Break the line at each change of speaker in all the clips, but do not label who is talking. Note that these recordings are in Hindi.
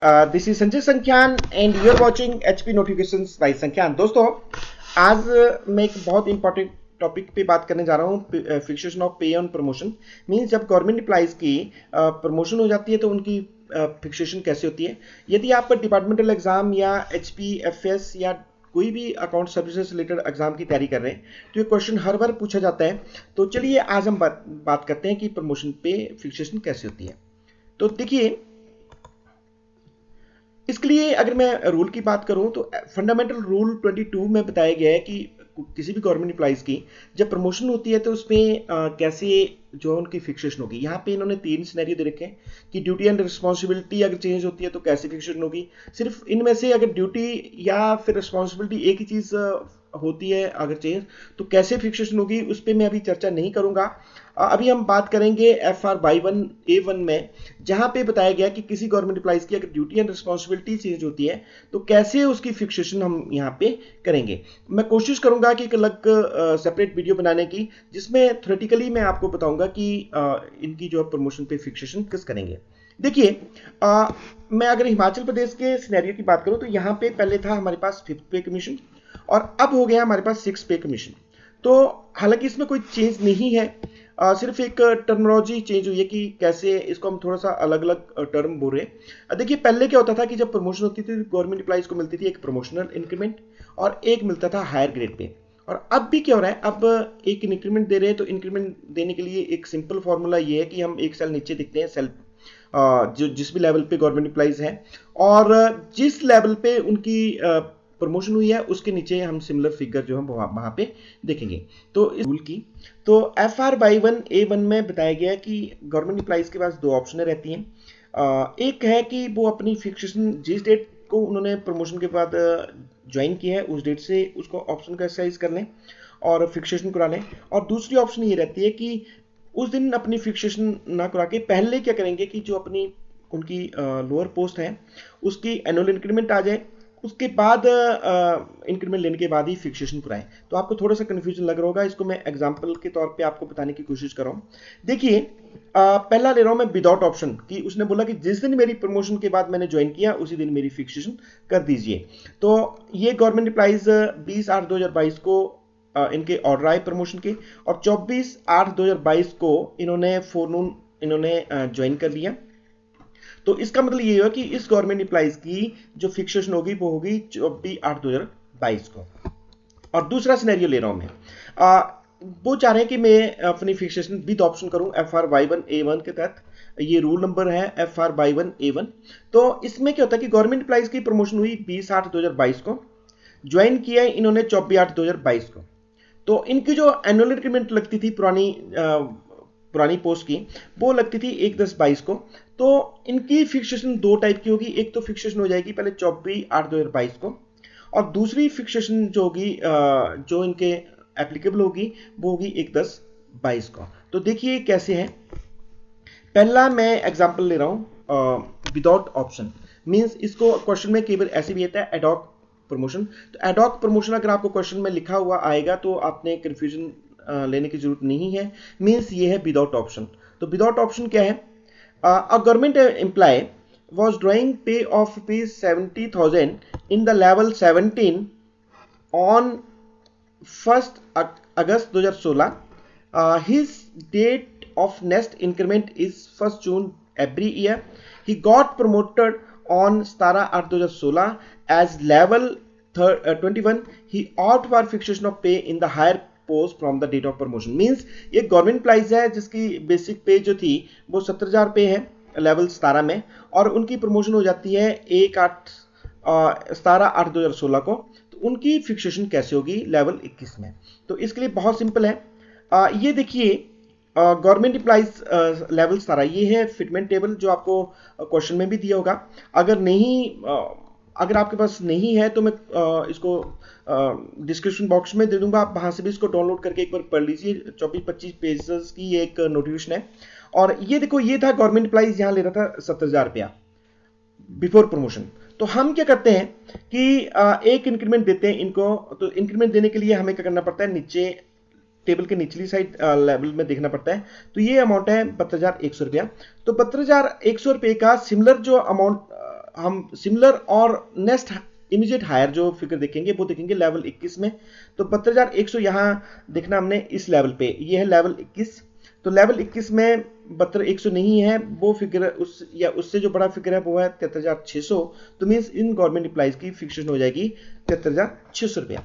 This is Sanjay Sankhyan and you are watching HP notifications by Sankhyan. दोस्तों, आज मैं एक बहुत इंपॉर्टेंट टॉपिक पे बात करने जा रहा हूँ, फिक्सेशन ऑफ पे ऑन प्रमोशन। मींस जब गवर्नमेंट एम्प्लॉइज की प्रमोशन हो जाती है तो उनकी फिक्सेशन कैसे होती है। यदि आप डिपार्टमेंटल एग्जाम या HPFS या कोई भी अकाउंट सर्विसेज रिलेटेड एग्जाम की तैयारी कर रहे हैं तो ये क्वेश्चन हर बार पूछा जाता है। तो चलिए आज हम बात करते हैं कि प्रमोशन पे फिक्सेशन कैसे होती है। तो देखिए, इसके लिए अगर मैं रूल की बात करूं तो फंडामेंटल रूल 22 में बताया गया है कि किसी भी गवर्नमेंट एम्प्लॉइज की जब प्रमोशन होती है तो उसमें कैसे जो उनकी फिक्सेशन होगी। यहाँ पे इन्होंने 3 सिनेरियो दे रखे हैं कि ड्यूटी एंड रिस्पॉन्सिबिलिटी अगर चेंज होती है तो कैसे फिक्सेशन होगी। सिर्फ इनमें से अगर ड्यूटी या फिर रिस्पॉन्सिबिलिटी एक ही चीज होती है अगर चेंज, तो कैसे फिक्सेशन होगी उस पर मैं अभी चर्चा नहीं करूंगा। अभी हम बात करेंगे FR/1A1 में, जहां पे बताया गया कि किसी गवर्नमेंट एम्प्लॉइज की अगर ड्यूटी एंड रिस्पॉन्सिबिलिटी चेंज होती है तो कैसे उसकी फिक्सेशन हम यहाँ पे करेंगे। मैं कोशिश करूंगा कि एक अलग सेपरेट वीडियो बनाने की, जिसमें थ्योरेटिकली मैं आपको बताऊंगा कि इनकी जो प्रमोशन पे फिक्सेशन किस करेंगे। देखिए, मैं अगर हिमाचल प्रदेश के सिनेरियो की बात करूं तो यहाँ पे पहले था हमारे पास 5th पे कमीशन और अब हो गया हमारे पास 6th पे कमीशन। तो हालांकि इसमें कोई चेंज नहीं है, सिर्फ एक टर्मिनोलॉजी चेंज हुई है कि कैसे इसको हम थोड़ा सा अलग अलग टर्म बोल रहे हैं। देखिए, पहले क्या होता था कि जब प्रमोशन होती थी गवर्नमेंट एम्प्लॉइज को मिलती थी एक प्रमोशनल इंक्रीमेंट और एक मिलता था हायर ग्रेड पे। और अब भी क्या हो रहा है, अब एक इंक्रीमेंट दे रहे हैं तो इंक्रीमेंट देने के लिए एक सिंपल फॉर्मूला ये है कि हम एक सेल नीचे दिखते हैं, सेल जो जिस भी लेवल पे गवर्नमेंट एम्प्लॉइज है और जिस लेवल पे उनकी प्रमोशन हुई है उसके नीचे हम सिमिलर फिगर जो हम वहां पे देखेंगे। तो इस रूल की तो FR/1A1 में बताया गया कि गवर्नमेंट एम्प्लॉइज के पास 2 ऑप्शन रहती हैं। एक है कि वो अपनी फिक्सेशन जिस डेट को उन्होंने प्रमोशन के बाद ज्वाइन किया है उस डेट से उसको ऑप्शन का एक्सरसाइज कर लें और फिक्सेशन करा लें। और दूसरी ऑप्शन ये रहती है कि उस दिन अपनी फिक्सेशन ना करा के पहले क्या करेंगे कि जो अपनी उनकी लोअर पोस्ट है उसकी एनुअल इंक्रीमेंट आ जाए, उसके बाद इंक्रीमेंट लेने के बाद ही फिक्सेशन कराएं। तो आपको थोड़ा सा कंफ्यूजन लग रहा होगा, इसको मैं एग्जांपल के तौर पे आपको बताने की कोशिश कर रहा हूँ। देखिए, पहला ले रहा हूं मैं विदाउट ऑप्शन कि उसने बोला कि जिस दिन मेरी प्रमोशन के बाद मैंने ज्वाइन किया उसी दिन मेरी फिक्सेशन कर दीजिए। तो ये गवर्नमेंट एम्प्लॉइज 20/8/2022 को इनके ऑर्डर आए प्रमोशन के और 24/8/2022 को इन्होंने फोरनून इन्होंने ज्वाइन कर लिया। तो इसका मतलब ये हुआ कि इस गवर्नमेंट एम्प्लॉइज की जो फिक्सेशन होगी वो होगी 24/8/2022 को। और दूसरा सिनेरियो ले रहा हूं मैं, वो चाह रहे हैं कि मैं अपनी फिक्सेशन विद ऑप्शन करूं FR/1A1 के तहत। ये रूल नंबर है FR/1A1। तो इसमें क्या होता है कि गवर्नमेंट एम्प्लॉइज की प्रमोशन हुई 20/8/2022 को, ज्वाइन किया इन्होंने 24/8/2022 को। तो इनकी जो एनुअल इंक्रीमेंट लगती थी पुरानी पोस्ट की, वो लगती थी 1/10/22 को। तो इनकी फिक्सेशन 2 टाइप की होगी, एक तो फिक्सेशन हो जाएगी पहले 24/8/2022 को और दूसरी फिक्सेशन जो होगी जो इनके एप्लीकेबल होगी वो होगी 1/10/22 को। तो देखिए कैसे है। पहला मैं एग्जांपल ले रहा हूं विदाउट ऑप्शन। मींस इसको क्वेश्चन में केवल ऐसे भी आता है एडॉक प्रमोशन। तो एडॉक प्रमोशन अगर आपको क्वेश्चन में लिखा हुआ आएगा तो आपने कंफ्यूजन लेने की जरूरत नहीं है। मींस ये है विदाउट ऑप्शन। तो विदाउट ऑप्शन क्या है, a government employee was drawing pay of ₹70,000 in the level 17 on 1st August 2016. His date of next increment is 1st June every year. He got promoted on 17/8/2016 as level 21. He ought for fixation of pay in the higher post from the date of promotion. Means ये गवर्नमेंट एम्प्लॉइज है जिसकी बेसिक पे जो थी वो 70,000 पे है लेवल 17 में और उनकी प्रमोशन हो जाती है 17/8/2016 को। तो उनकी फिक्सेशन कैसे होगी लेवल 21 में। तो इसके लिए बहुत सिंपल है। ये देखिए, गवर्नमेंट एम्प्लॉइज लेवल 17 ये है फिटमेंट टेबल जो आपको क्वेश्चन में भी दिया होगा। अगर आपके पास नहीं है तो मैं इसको डिस्क्रिप्शन बॉक्स में दे दूंगा, आप वहां से भी इसको डाउनलोड करके एक बार पढ़ लीजिए। 24-25 पेजेस की एक नोटिफिकेशन है। और ये देखो, ये था गवर्नमेंट एम्प्लॉइज यहां ले रहा था 70,000 रुपया बिफोर प्रमोशन। तो हम क्या करते हैं कि एक इंक्रीमेंट देते हैं इनको। तो इंक्रीमेंट देने के लिए हमें क्या करना पड़ता है, नीचे टेबल के निचली साइड लेवल में देखना पड़ता है। तो ये अमाउंट है 72,100 रुपया। तो 72,100 रुपये का सिमिलर जो अमाउंट हम सिमिलर और नेक्स्ट इमीडिएट हायर जो फिगर देखेंगे वो देखेंगे लेवल 21 में। तो 72,100 यहाँ देखना हमने इस लेवल पे, ये है लेवल 21। तो लेवल 21 में 72,100 नहीं है, वो फिगर उस या उससे जो बड़ा फिगर है वो है 73,600। तो मीन्स इन गवर्नमेंट एम्प्लॉइज की फिक्सेशन हो जाएगी 73,600 रुपया।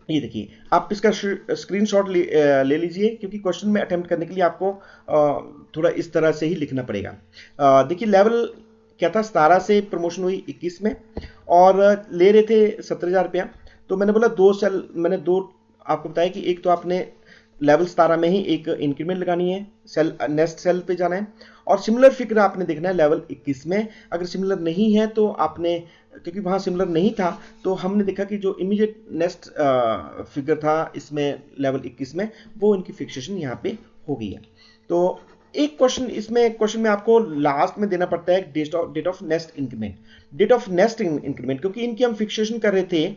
ये देखिए, आप इसका स्क्रीनशॉट ले लीजिए, क्योंकि क्वेश्चन में अटेम्प्ट करने के लिए आपको थोड़ा इस तरह से ही लिखना पड़ेगा। देखिए लेवल क्या था, 17 से प्रमोशन हुई 21 में और ले रहे थे 70,000 रुपया। तो मैंने बोला दो सेल, मैंने दो आपको बताया कि एक तो आपने लेवल 17 में ही एक इंक्रीमेंट लगानी है, सेल नेक्स्ट सेल पे जाना है, और सिमिलर फिगर आपने देखना है लेवल 21 में। अगर सिमिलर नहीं है तो आपने, क्योंकि वहाँ सिमिलर नहीं था तो हमने देखा कि जो इमीडिएट नेक्स्ट फिगर था इसमें लेवल 21 में, वो इनकी फिक्सेशन यहाँ पे हो गई है। तो एक क्वेश्चन में आपको लास्ट में देना पड़ता है date of next increment, date of next increment, क्योंकि इनकी हम फिक्सेशन कर रहे थे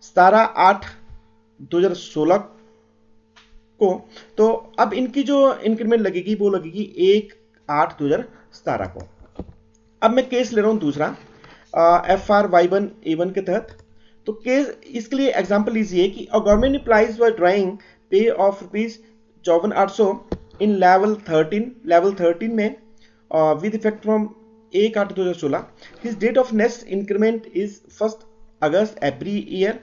17/8/2016 को। तो अब इनकी जो इंक्रीमेंट लगेगी वो लगेगी 1/8/2017 को। अब मैं केस ले रहा हूं दूसरा FRY1A1 के तहत। तो केस इसके लिए एग्जांपल लीजिए कि government employees were drawing pay of ₹54,800 in level 13 में with effect from 1/8/2016। His date of next increment is 1 August every year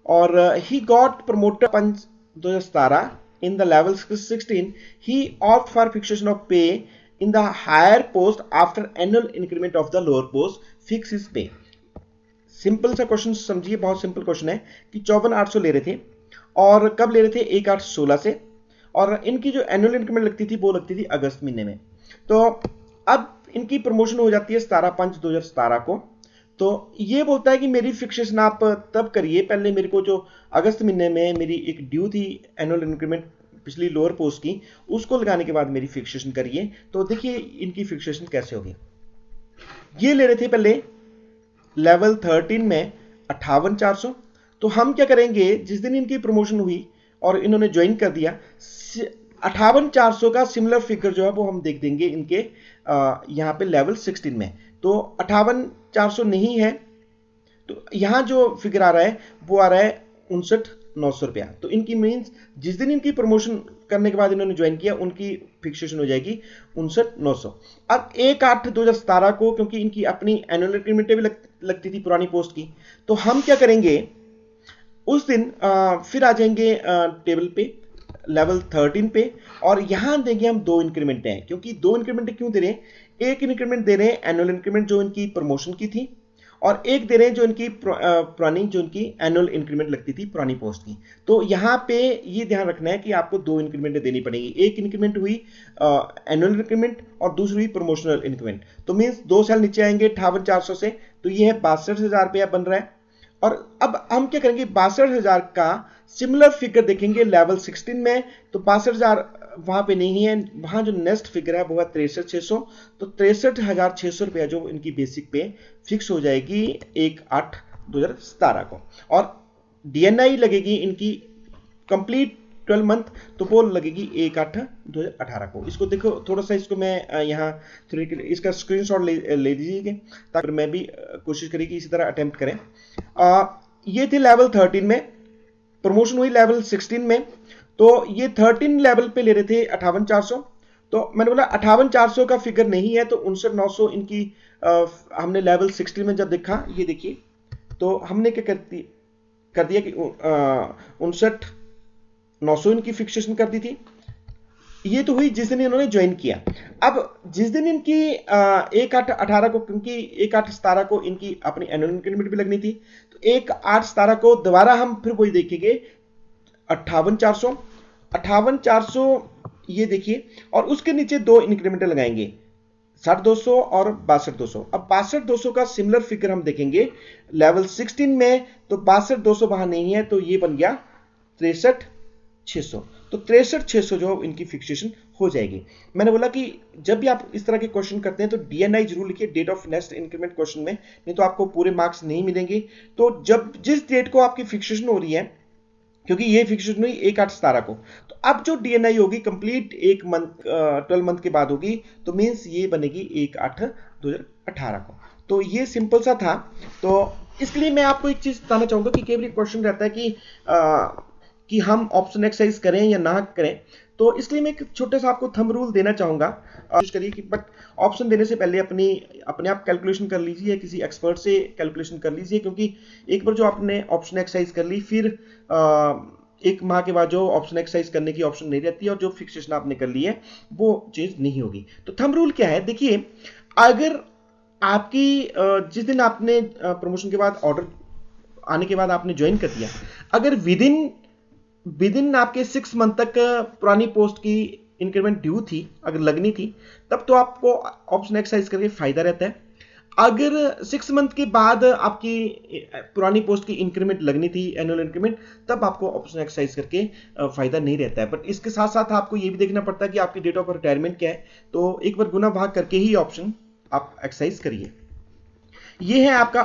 और he got promoted 2017 in the level 16. He opt for fixation of pay in the higher post after annual increment of the lower post. Fix his pay. Simple सा क्वेश्चन समझिए, बहुत सिंपल क्वेश्चन है कि 54,800 ले रहे थे और कब ले रहे थे 1/8/16 से, और इनकी जो एनुअल इंक्रीमेंट लगती थी वो लगती थी अगस्त महीने में। तो अब इनकी प्रमोशन हो जाती है 17/5/2017 को। तो ये बोलता है कि मेरी फिक्सेशन आप तब करिए, पहले मेरे को जो अगस्त महीने में मेरी एक ड्यू थी एनुअल इंक्रीमेंट पिछली लोअर पोस्ट की, उसको लगाने के बाद मेरी फिक्सेशन करिए। तो देखिए इनकी फिक्सेशन कैसे होगी। ये ले रहे थे पहले लेवल 13 में 58,400। तो हम क्या करेंगे, जिस दिन इनकी प्रमोशन हुई और इन्होंने ज्वाइन कर दिया, 58,400 का सिमिलर फिगर जो है वो हम देख देंगे इनके यहाँ पे लेवल 16 में। तो 58,400 नहीं है, तो यहां जो फिगर आ रहा है वो आ रहा है 59,900 रुपया। तो इनकी मीन्स जिस दिन इनकी प्रमोशन करने के बाद इन्होंने ज्वाइन किया उनकी फिक्सेशन हो जाएगी 59,900। अब 1/8/2017 को, क्योंकि इनकी अपनी एनुअल इंक्रीमेंट भी लगती थी पुरानी पोस्ट की, तो हम क्या करेंगे उस दिन फिर आ जाएंगे टेबल पे लेवल 13 पे, और यहां देंगे हम दो इंक्रीमेंट हैं। क्योंकि दो इंक्रीमेंट क्यों दे रहे हैं, एक इंक्रीमेंट दे रहे हैं एनुअल इंक्रीमेंट जो इनकी प्रमोशन की थी, और एक दे रहे हैं जो इनकी पुरानी जो इनकी एनुअल इंक्रीमेंट लगती थी पुरानी पोस्ट की। तो यहाँ पे ये ध्यान रखना है कि आपको दो इंक्रीमेंट देनी पड़ेगी, एक इंक्रीमेंट हुई एनुअल इंक्रीमेंट और दूसरी हुई प्रमोशनल इंक्रीमेंट। तो मीन्स दो साल नीचे आएंगे 58,400 से, तो ये है 62,000 रुपया बन रहा है। और अब हम क्या करेंगे, 62,000 का सिमिलर फिगर देखेंगे लेवल 16 में। तो 62,000 वहां पे नहीं है, वहां जो नेक्स्ट फिगर है वो है 63,600। तो 63,600 रुपया जो इनकी बेसिक पे फिक्स हो जाएगी 1/8/2017 को। और डीएनआई लगेगी इनकी कंप्लीट 12 मंथ, तो वो लगेगी 1/8/2018 को। इसको देखो थोड़ा सा, इसको मैं यहाँ इसका स्क्रीनशॉट ले लीजिए ताकि मैं भी कोशिश करें कि इसी तरह अटेम्प्ट करें। ये थे लेवल 13 में, प्रमोशन हुई लेवल 16 में। तो ये 13 लेवल पे ले रहे थे 58,400। तो मैंने बोला 58,400 का फिगर नहीं है, तो 59,900 इनकी हमने लेवल 16 में जब देखा, ये देखिए, तो हमने क्या कर दिया कि 59,900 इनकी फिक्सेशन कर दी थी। ये तो हुई जिस दिन इन्होंने ज्वाइन किया। अब जिस दिन इनकी 1/8/18 को, क्योंकि 1/8/17 को इनकी अपनी एनुअल इंक्रीमेंट भी लगनी थी, तो 1/8/17 को दोबारा हम फिर वही देखेंगे 58,400 ये देखिए, और उसके नीचे दो इंक्रीमेंट लगाएंगे 60,200 और 62,200। अब 62,200 का सिमिलर फिगर हम देखेंगे लेवल 16 में, तो 62,200 वहां नहीं है, तो ये बन गया 63,600। तो 63,600 जो इनकी फिक्सेशन हो जाएगी। मैंने बोला कि जब भी आप इस तरह के क्वेश्चन करते हैं तो डीएनआई जरूर लिखिए date of next increment question में, नहीं तो आपको पूरे मार्क्स नहीं मिलेंगे। तो जब जिस डेट को आपकी फिक्सेशन हो रही है, क्योंकि ये फिक्सेशन हुई 1/8/17 को, तो अब जो डीएनआई होगी कंप्लीट 12 मंथ के बाद होगी, तो मींस ये बनेगी 1/8/2018 को। तो ये सिंपल सा था। तो इसके लिए मैं आपको एक चीज बताना चाहूंगा कि कई बार क्वेश्चन रहता है कि हम ऑप्शन एक्सरसाइज करें या ना करें। तो इसलिए मैं एक छोटा सा आपको थंब रूल देना चाहूंगा, कोशिश करिए कि बट ऑप्शन देने से पहले अपने आप कैलकुलेशन कर लीजिए या किसी एक्सपर्ट से कैलकुलेशन कर लीजिए, क्योंकि एक बार जो आपने ऑप्शन एक्सरसाइज कर ली, फिर एक माह के बाद जो ऑप्शन एक्सरसाइज करने की ऑप्शन नहीं रहती और जो फिक्सेशन आपने कर ली है वो चीज नहीं होगी। तो थंब रूल क्या है, देखिए, अगर आपकी जिस दिन आपने प्रमोशन के बाद ऑर्डर आने के बाद आपने ज्वाइन कर दिया, अगर विदिन आपके 6 मंथ तक पुरानी पोस्ट की इंक्रीमेंट ड्यू थी, अगर लगनी थी, तब तो आपको ऑप्शन एक्सरसाइज करके फायदा रहता है। अगर 6 मंथ के बाद आपकी पुरानी पोस्ट की इंक्रीमेंट लगनी थी, एनुअल इंक्रीमेंट, तब आपको ऑप्शन एक्सरसाइज करके फायदा नहीं रहता है। बट इसके साथ साथ आपको ये भी देखना पड़ता है कि आपकी डेट ऑफ रिटायरमेंट क्या है। तो एक बार गुना भाग करके ही ऑप्शन आप एक्सरसाइज करिए। ये है आपका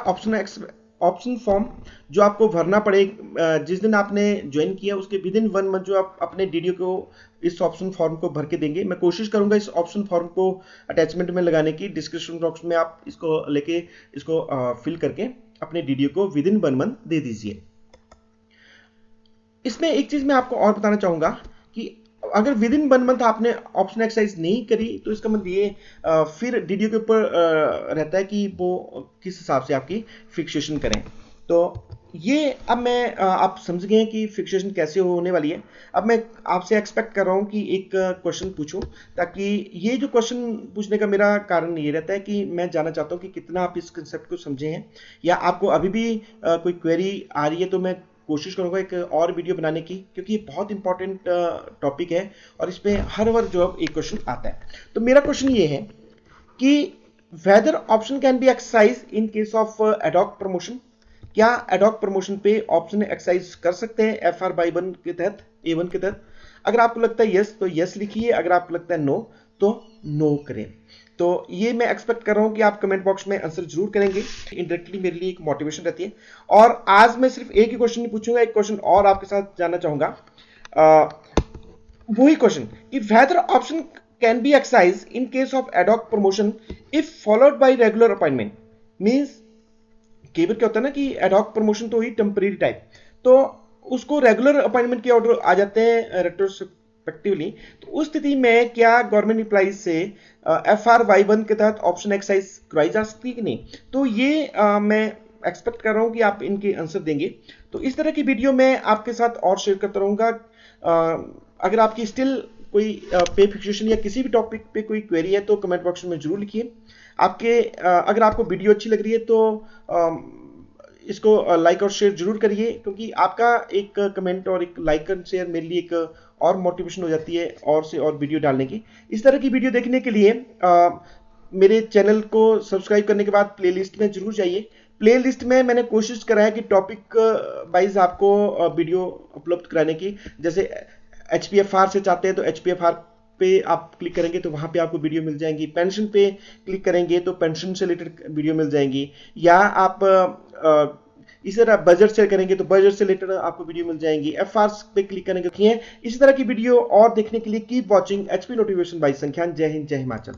ऑप्शन फॉर्म जो आपको भरना पड़ेगा जिस दिन आपने ज्वाइन किया, उसके विद इन 1 मंथ जो आप अपने डीडीओ को इस ऑप्शन फॉर्म को भर के देंगे। मैं कोशिश करूंगा इस ऑप्शन फॉर्म को अटैचमेंट में लगाने की, डिस्क्रिप्शन बॉक्स में आप इसको लेके इसको फिल करके अपने डीडीओ को विद इन 1 मंथ दे दीजिए। इसमें एक चीज मैं आपको और बताना चाहूंगा कि अगर विद इन 1 मंथ आपने ऑप्शन एक्सरसाइज नहीं करी, तो इसका मतलब ये फिर डीडीओ के ऊपर रहता है कि वो किस हिसाब से आपकी फिक्सेशन करें। तो ये अब मैं आप समझ गए कि फिक्सेशन कैसे होने वाली है। अब मैं आपसे एक्सपेक्ट कर रहा हूँ कि एक क्वेश्चन पूछूं, ताकि ये जो क्वेश्चन पूछने का मेरा कारण ये रहता है कि मैं जानना चाहता हूँ कि कितना आप इस कंसेप्ट को समझे हैं, या आपको अभी भी कोई क्वेरी आ रही है। तो मैं कोशिश करूंगा एक और वीडियो बनाने की, क्योंकि ये बहुत इंपॉर्टेंट टॉपिक है और इसमें हर बार जो एक क्वेश्चन आता है। तो मेरा क्वेश्चन ये है कि whether option can be exercise in case of ad hoc promotion. क्या एडॉक प्रमोशन पे ऑप्शन एक्सरसाइज कर सकते हैं FR बाई 1 के तहत, A1 के तहत? अगर आपको लगता है यस तो यस लिखिए, अगर आपको लगता है नो तो नो करें। तो ये मैं एक्सपेक्ट कर रहा हूं कि आप कमेंट बॉक्स में आंसर जरूर करेंगे। इनडायरेक्टली मेरे लिए एक मोटिवेशन रहती है। और आज मैं सिर्फ एक ही क्वेश्चन नहीं पूछूंगा, एक क्वेश्चन और आपके साथ जानना चाहूंगा। वही क्वेश्चन कि whether option can be exercise in case of ad hoc promotion if followed by regular appointment. Means कई बार क्या होता है ना कि एडॉक प्रमोशन तो ही टेम्परेरी टाइप, तो उसको रेगुलर अपॉइंटमेंट के ऑर्डर आ जाते हैं रेट्रोस्पेक्टिवली। तो उस स्थिति में क्या गवर्नमेंट एम्प्लॉइज से FR Y1 के तहत ऑप्शन एक्सरसाइज करवाई जा सकती है कि नहीं? तो ये मैं एक्सपेक्ट कर रहा हूं कि आप इनके आंसर देंगे। तो इस तरह की वीडियो मैं आपके साथ और शेयर करता रहूंगा। अगर आपकी स्टिल कोई पे फिक्सेशन या किसी भी टॉपिक पे कोई क्वेरी है तो कमेंट बॉक्स में जरूर लिखिए। अगर आपको वीडियो अच्छी लग रही है तो इसको लाइक और शेयर जरूर करिए, क्योंकि आपका एक कमेंट और एक लाइक और शेयर मेरे लिए एक और मोटिवेशन हो जाती है और से और वीडियो डालने की। इस तरह की वीडियो देखने के लिए मेरे चैनल को सब्सक्राइब करने के बाद प्लेलिस्ट में जरूर जाइए। प्लेलिस्ट में मैंने कोशिश करा है कि टॉपिक वाइज आपको वीडियो उपलब्ध कराने की। जैसे HPFR से चाहते हैं तो HPFR पे आप क्लिक करेंगे तो वहां पे आपको वीडियो मिल जाएंगी। पेंशन पे क्लिक करेंगे तो पेंशन से रिलेटेड वीडियो मिल जाएंगी, या आप इसी तरह बजट से करेंगे तो बजट से रिलेटेड आपको वीडियो मिल जाएंगी। FR पे क्लिक करेंगे। इसी तरह की वीडियो और देखने के लिए keep watching HP notification by Sankhyan. जय हिंद, जय हिमाचल।